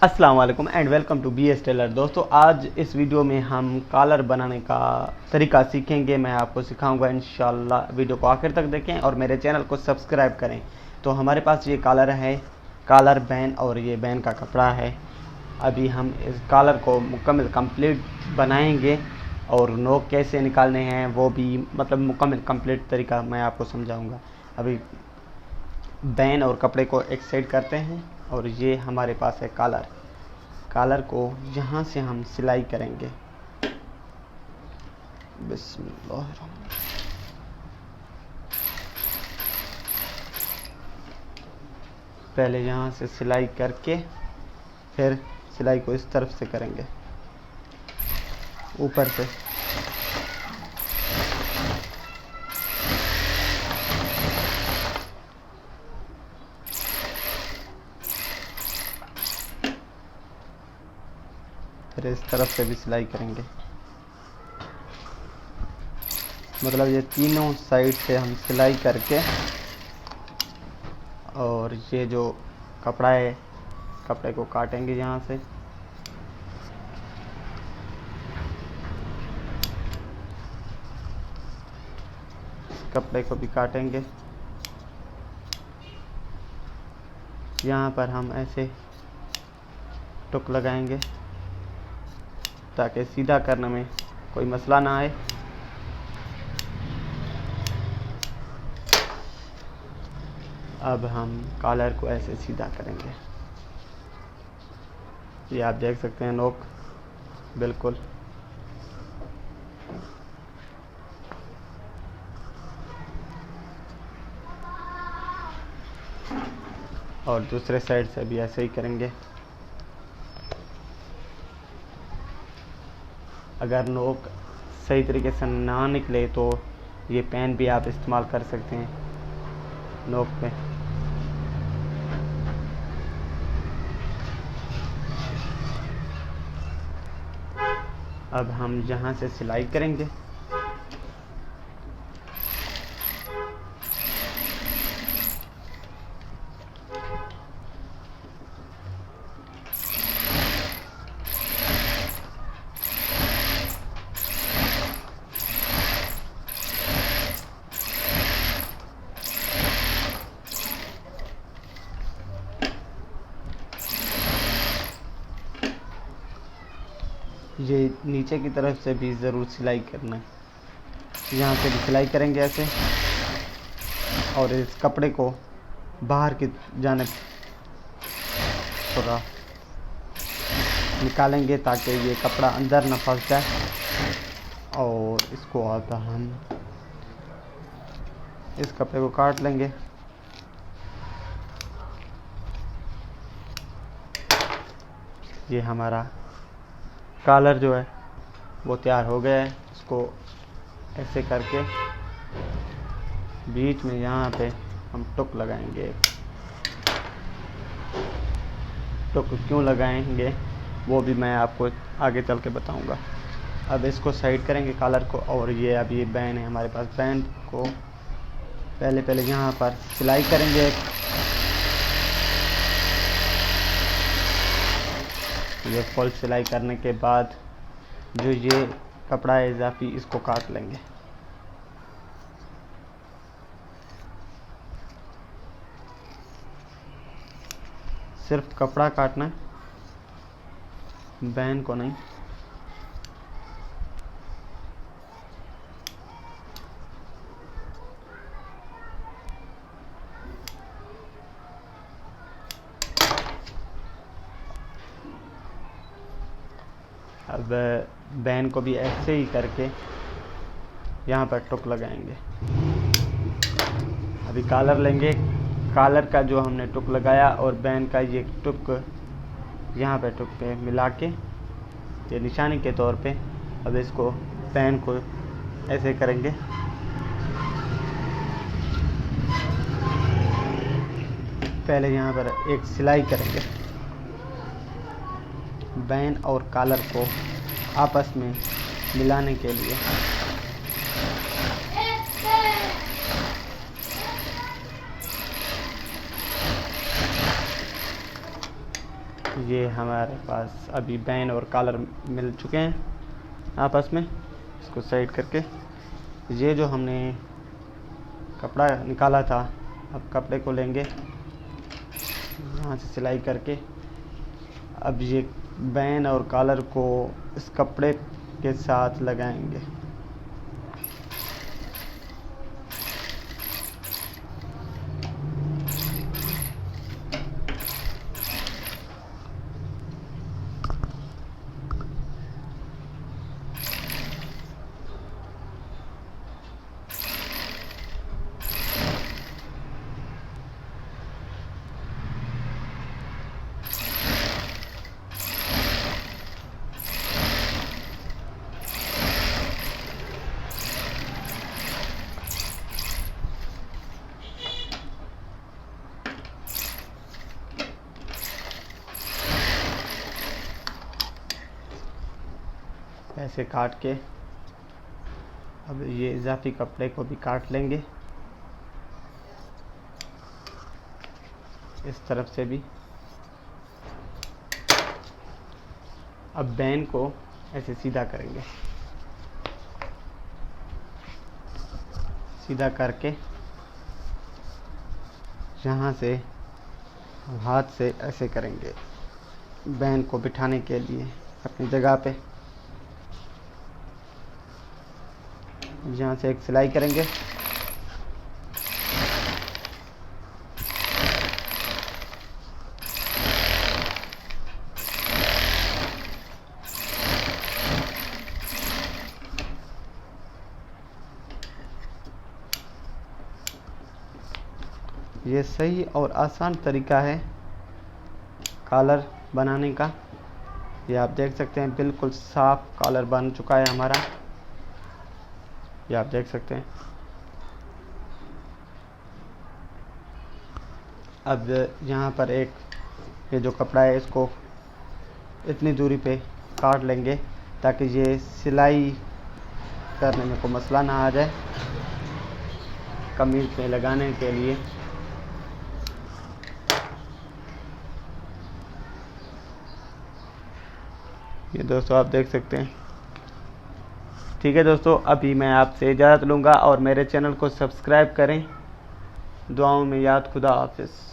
अस्सलाम वालेकुम and welcome to B S Taylor. दोस्तों, आज इस वीडियो में हम कॉलर बनाने का तरीका सीखेंगे। मैं आपको सिखाऊंगा इंशाल्लाह। वीडियो को आखिर तक देखें और मेरे चैनल को सब्सक्राइब करें। तो हमारे पास ये कॉलर है, कॉलर बैन, और ये बैन का कपड़ा है। अभी हम इस कॉलर को मुकम्मल कंप्लीट बनाएंगे और नोक कैसे निकालने हैं वो भी मुकम्मल कंप्लीट तरीका मैं आपको समझाऊंगा। अभी बैन और कपड़े को एक साइड करते हैं और ये हमारे पास है कॉलर। कॉलर को यहाँ से हम सिलाई करेंगे। बिस्मिल्लाह। पहले यहाँ से सिलाई करके फिर सिलाई को इस तरफ से करेंगे, ऊपर से। फिर इस तरफ से भी सिलाई करेंगे। मतलब ये तीनों साइड से हम सिलाई करके, और ये जो कपड़ा है, कपड़े को काटेंगे यहाँ से। कपड़े को भी काटेंगे। यहाँ पर हम ऐसे टुक लगाएंगे ताकि सीधा करने में कोई मसला ना आए। अब हम कॉलर को ऐसे सीधा करेंगे। ये आप देख सकते हैं नोक बिल्कुल। और दूसरे साइड से भी ऐसे ही करेंगे। अगर नोक सही तरीके से ना निकले तो ये पेन भी आप इस्तेमाल कर सकते हैं नोक पे। अब हम यहाँ से सिलाई करेंगे। ये नीचे की तरफ से भी ज़रूर सिलाई करना है। यहाँ से भी सिलाई करेंगे ऐसे, और इस कपड़े को बाहर की जानिब थोड़ा निकालेंगे ताकि ये कपड़ा अंदर न फंस जाए। और इसको आता हम इस कपड़े को काट लेंगे। ये हमारा कॉलर जो है वो तैयार हो गया है। इसको ऐसे करके बीच में यहाँ पे हम टुक लगाएंगे। टुक क्यों लगाएंगे वो भी मैं आपको आगे चल के बताऊँगा। अब इसको साइड करेंगे कॉलर को। और ये अब ये बैन है हमारे पास। बैन को पहले यहाँ पर सिलाई करेंगे। ये फुल सिलाई करने के बाद जो ये कपड़ा है इजाफी, इसको काट लेंगे। सिर्फ कपड़ा काटना है, बैन को नहीं। अब बैन को भी ऐसे ही करके यहाँ पर टुक लगाएंगे। अभी कॉलर लेंगे। कॉलर का जो हमने टुक लगाया और बैन का ये टुक यहाँ पे टुक पे मिला के, ये निशानी के तौर पे, अब इसको बैन को ऐसे करेंगे। पहले यहाँ पर एक सिलाई करेंगे बैन और कॉलर को आपस में मिलाने के लिए। ये हमारे पास अभी बैन और कॉलर मिल चुके हैं आपस में। इसको साइड करके ये जो हमने कपड़ा निकाला था, अब कपड़े को लेंगे यहाँ से सिलाई करके। अब ये बैन और कॉलर को इस कपड़े के साथ लगाएंगे। ऐसे काट के अब ये इजाफी कपड़े को भी काट लेंगे, इस तरफ से भी। अब बैन को ऐसे सीधा करेंगे, सीधा करके यहाँ से हाथ से ऐसे करेंगे बैन को बिठाने के लिए अपनी जगह पे। यहाँ से एक सिलाई करेंगे। ये सही और आसान तरीका है कॉलर बनाने का। ये आप देख सकते हैं बिल्कुल साफ कॉलर बन चुका है हमारा, ये आप देख सकते हैं। अब यहाँ पर एक ये जो कपड़ा है इसको इतनी दूरी पे काट लेंगे ताकि ये सिलाई करने में कोई मसला ना आ जाए कमीज में लगाने के लिए। ये दोस्तों आप देख सकते हैं। ठीक है दोस्तों, अभी मैं आपसे इजाज़त लूँगा और मेरे चैनल को सब्सक्राइब करें। दुआओं में याद। खुदा हाफिज़।